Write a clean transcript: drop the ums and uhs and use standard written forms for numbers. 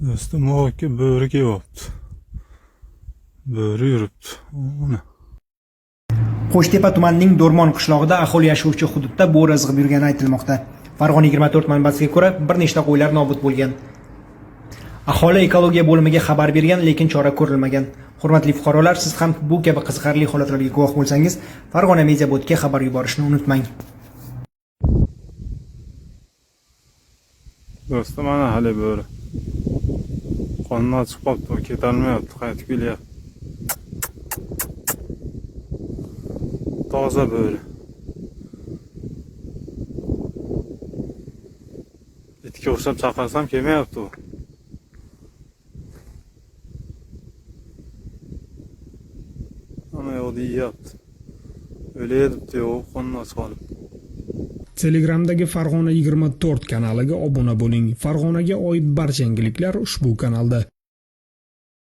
Do'stim o'g'itga bo'ri kelyapti. Bo'ri yuribdi. Ona. Qo'shtepa tumanining Do'rmon qishlog'ida aholi yashovchi hududda bo'ri izg'ib yurgani aytilmoqda. Farg'ona 24 manbasiga ko'ra, bir nechta qo'ylar nobud bo'lgan. Aholi ekologiya bo'limiga xabar bergan, lekin chora ko'rilmagan. Hurmatli fuqarolar, siz ham bu kabi qiziqarli holatlarga guvoh bo'lsangiz, Farg'ona Mediabotga xabar yuborishni unutmang. Do'stim ana hali bo'ri. Qondan chiqib qolibdi, ketolmayapti, qaytib kelyapti. Toza bo'ri. Itga o'xshab chaqirsam kelmayapti u. Ana yo'qda yeyapti. O'lay debdi, yo'q, qondan chiqib. Telegramdagi Farg'ona 24 kanaliga obuna bo'ling. Farg'onaga oid barcha yangiliklar ushbu kanalda.